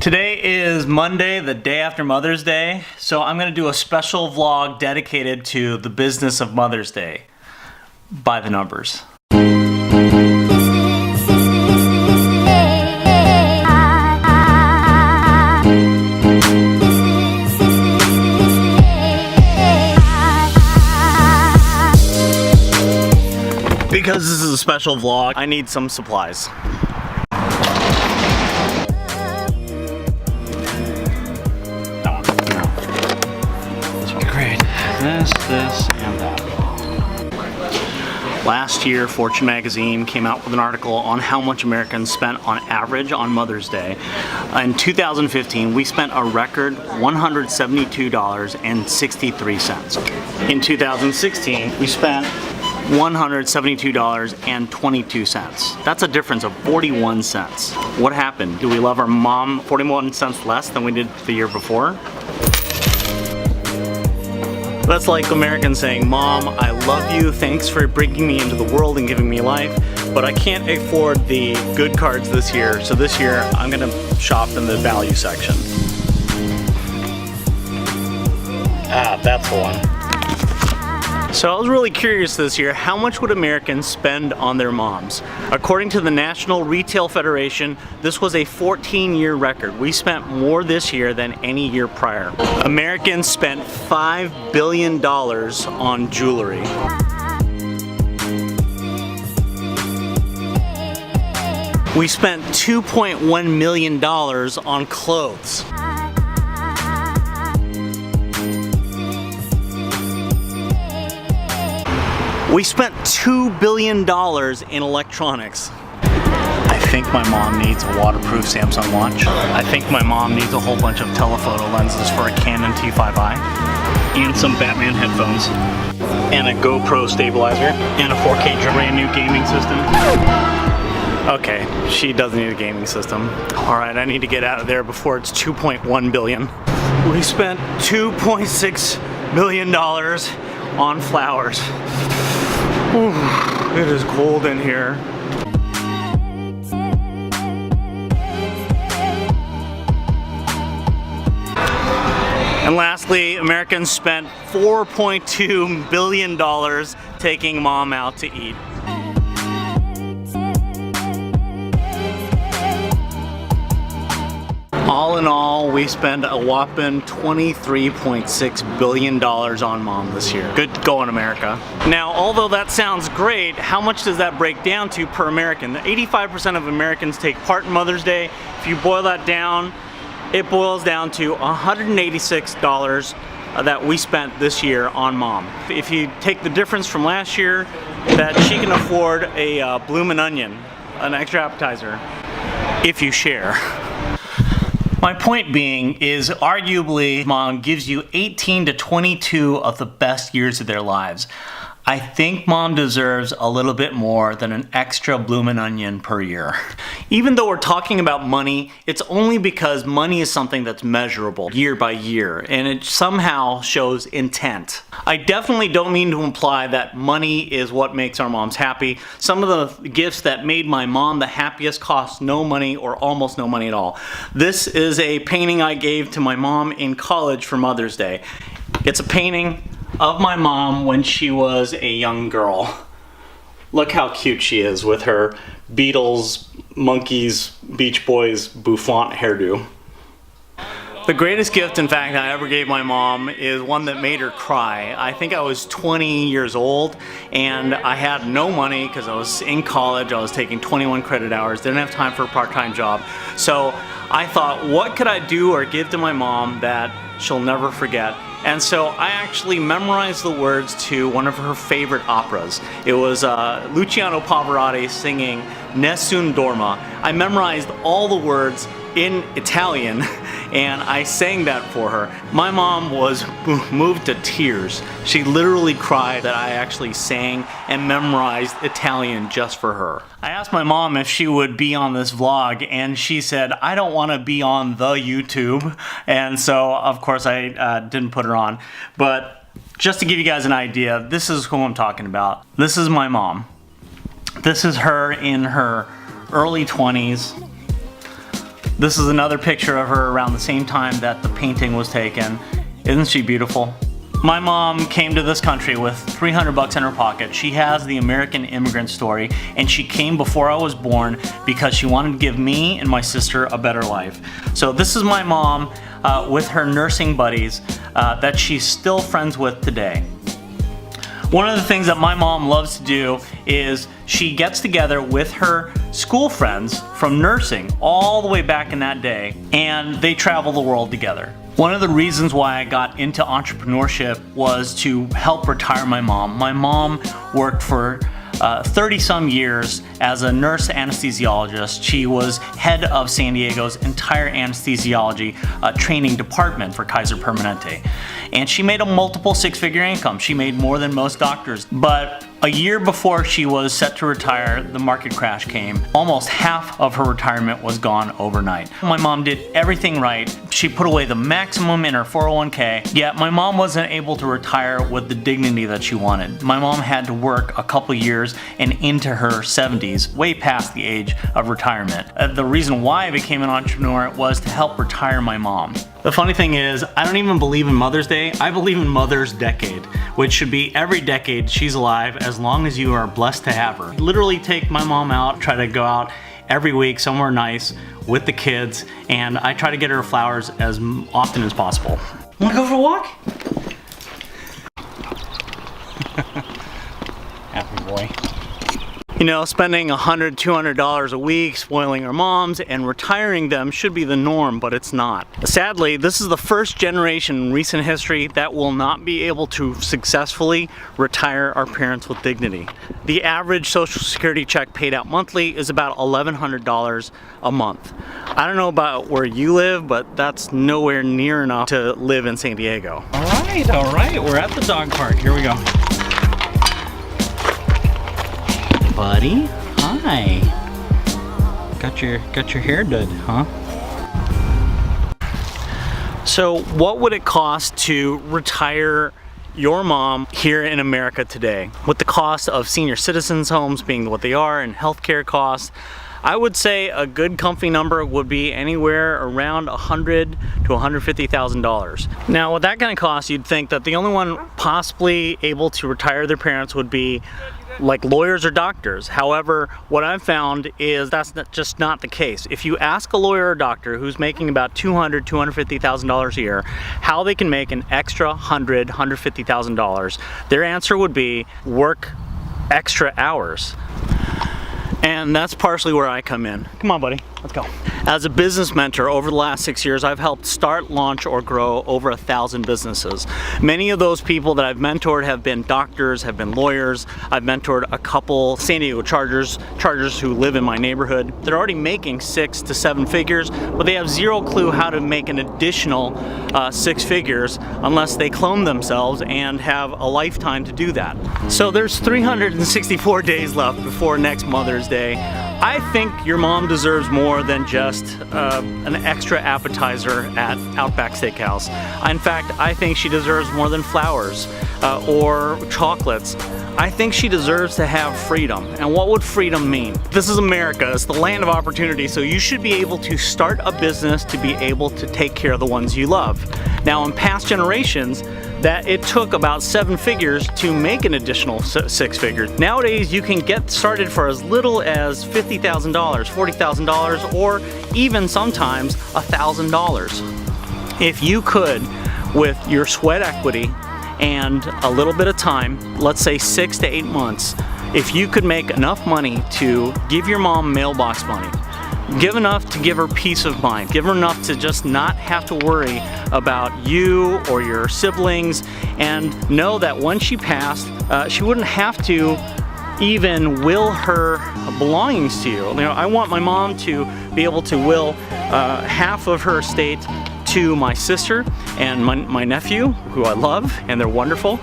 Today is Monday, the day after Mother's Day, so I'm going to do a special vlog dedicated to the business of Mother's Day. By the numbers. Because this is a special vlog, I need some supplies. This, and that. Last year, Fortune magazine came out with an article on how much Americans spent on average on Mother's Day. In 2015, we spent a record $172.63. In 2016, we spent $172.22. That's a difference of 41 cents. What happened? Do we love our mom 41 cents less than we did the year before? That's like Americans saying, "Mom, I love you, thanks for bringing me into the world and giving me life, but I can't afford the good cards this year, so this year I'm gonna shop in the value section." Ah, that's the one. So I was really curious this year, how much would Americans spend on their moms? According to the National Retail Federation, this was a 14-year record. We spent more this year than any year prior. Americans spent $5 billion on jewelry. We spent $2.1 million on clothes. We spent $2 billion in electronics. I think my mom needs a waterproof Samsung watch. I think my mom needs a whole bunch of telephoto lenses for a Canon T5i. And some Batman headphones. And a GoPro stabilizer. And a 4K brand new gaming system. Okay, she doesn't need a gaming system. Alright, I need to get out of there before it's $2.1 billion. We spent $2.6 million on flowers. Ooh, it is cold in here. And lastly, Americans spent $4.2 billion taking mom out to eat. All in all, we spend a whopping $23.6 billion on mom this year. Good going, America. Now, although that sounds great, how much does that break down to per American? 85% of Americans take part in Mother's Day. If you boil that down, it boils down to $186 that we spent this year on mom. If you take the difference from last year, that she can afford a bloomin' onion, an extra appetizer, if you share. My point being is arguably mom gives you 18 to 22 of the best years of their lives. I think mom deserves a little bit more than an extra bloomin' onion per year. Even though we're talking about money, it's only because money is something that's measurable year by year, and it somehow shows intent. I definitely don't mean to imply that money is what makes our moms happy. Some of the gifts that made my mom the happiest cost no money or almost no money at all. This is a painting I gave to my mom in college for Mother's Day. It's a painting of my mom when she was a young girl. Look how cute she is with her Beatles, Monkees, Beach Boys, bouffant hairdo. The greatest gift, in fact, I ever gave my mom is one that made her cry. I think I was 20 years old and I had no money because I was in college. I was taking 21 credit hours, didn't have time for a part-time job. So I thought, what could I do or give to my mom that she'll never forget? And so I actually memorized the words to one of her favorite operas. It was Luciano Pavarotti singing Nessun Dorma. I memorized all the words in Italian and I sang that for her. My mom was moved to tears. She literally cried that I actually sang and memorized Italian just for her. I asked my mom if she would be on this vlog and she said, "I don't want to be on the YouTube." And so of course I didn't put her on. But just to give you guys an idea, this is who I'm talking about. This is my mom. This is her in her early 20s. This is another picture of her around the same time that the painting was taken. Isn't she beautiful? My mom came to this country with $300 in her pocket. She has the American immigrant story, and she came before I was born because she wanted to give me and my sister a better life. So this is my mom with her nursing buddies that she's still friends with today. One of the things that my mom loves to do is she gets together with her school friends from nursing all the way back in that day, and they travel the world together. One of the reasons why I got into entrepreneurship was to help retire my mom. My mom worked for 30 some years as a nurse anesthesiologist. She was head of San Diego's entire anesthesiology training department for Kaiser Permanente. And she made a multiple six-figure income. She made more than most doctors. But a year before she was set to retire, the market crash came. Almost half of her retirement was gone overnight. My mom did everything right. She put away the maximum in her 401k, yet my mom wasn't able to retire with the dignity that she wanted. My mom had to work a couple years and into her 70s, way past the age of retirement. The reason why I became an entrepreneur was to help retire my mom. The funny thing is, I don't even believe in Mother's Day. I believe in Mother's Decade, which should be every decade she's alive as long as you are blessed to have her. Literally take my mom out, try to go out every week somewhere nice with the kids, and I try to get her flowers as often as possible. Wanna go for a walk? Happy boy. You know, spending $100, $200 a week spoiling our moms and retiring them should be the norm, but it's not. Sadly, this is the first generation in recent history that will not be able to successfully retire our parents with dignity. The average Social Security check paid out monthly is about $1,100 a month. I don't know about where you live, but that's nowhere near enough to live in San Diego. All right, we're at the dog park. Here we go. Buddy, hi. Got your hair done, huh? So what would it cost to retire your mom here in America today? With the cost of senior citizens homes being what they are and healthcare costs, I would say a good comfy number would be anywhere around $100,000 to $150,000. Now with that kind of cost, you'd think that the only one possibly able to retire their parents would be like lawyers or doctors. However, what I've found is that's just not the case. If you ask a lawyer or doctor who's making about $200,000 to $250,000 a year how they can make an extra $100,000 to $150,000, their answer would be work extra hours. And that's partially where I come in. Come on, buddy, let's go. As a business mentor over the last 6 years, I've helped start, launch, or grow over 1,000 businesses. Many of those people that I've mentored have been doctors, have been lawyers. I've mentored a couple San Diego Chargers who live in my neighborhood. They're already making 6 to 7 figures, but they have zero clue how to make an additional 6 figures unless they clone themselves and have a lifetime to do that. So there's 364 days left before next Mother's Day. I think your mom deserves more than just an extra appetizer at Outback Steakhouse. In fact, I think she deserves more than flowers or chocolates. I think she deserves to have freedom. And what would freedom mean? This is America, it's the land of opportunity, so you should be able to start a business to be able to take care of the ones you love. Now in past generations, that it took about 7 figures to make an additional 6 figures. Nowadays, you can get started for as little as $50,000, $40,000, or even sometimes $1,000. If you could, with your sweat equity and a little bit of time, let's say 6 to 8 months, if you could make enough money to give your mom mailbox money, give enough to give her peace of mind, give her enough to just not have to worry about you or your siblings, and know that when she passed, she wouldn't have to even will her belongings to you. You know, I want my mom to be able to will half of her estate to my sister and my nephew, who I love, and they're wonderful,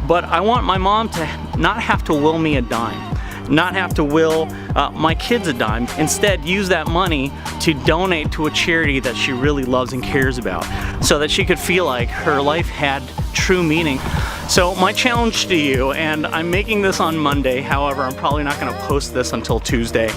but I want my mom to not have to will me a dime, not have to will my kids a dime. Instead, use that money to donate to a charity that she really loves and cares about, so that she could feel like her life had true meaning. So my challenge to you, and I'm making this on Monday, however I'm probably not going to post this until Tuesday,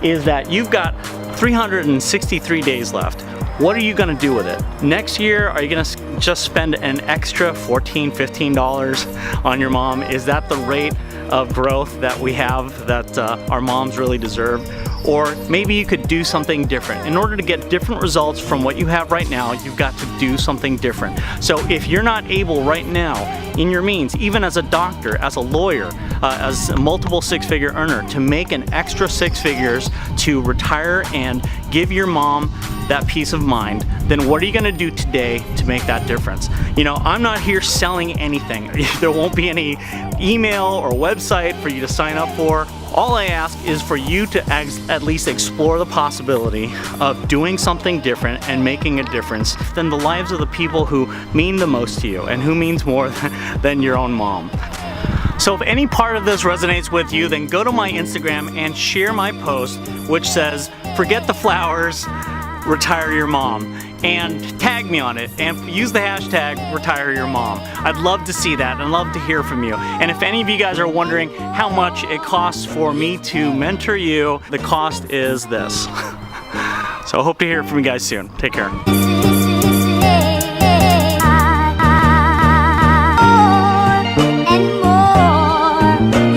is that you've got 363 days left. What are you gonna do with it? Next year, are you gonna just spend an extra $14, $15 on your mom? Is that the rate of growth that we have that our moms really deserve? Or maybe you could do something different. In order to get different results from what you have right now, you've got to do something different. So if you're not able right now, in your means, even as a doctor, as a lawyer, as a multiple six-figure earner, to make an extra six figures to retire and give your mom that peace of mind, then what are you gonna do today to make that difference? You know, I'm not here selling anything. There won't be any email or website for you to sign up for. All I ask is for you to at least explore the possibility of doing something different and making a difference in the lives of the people who mean the most to you and who means more than your own mom. So if any part of this resonates with you, then go to my Instagram and share my post, which says, "Forget the flowers, retire your mom," and tag me on it and use the hashtag #RetireYourMom. I'd love to see that and love to hear from you. And if any of you guys are wondering how much it costs for me to mentor you, the cost is this. So I hope to hear from you guys soon. Take care.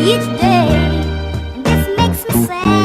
Each day, this makes me sad.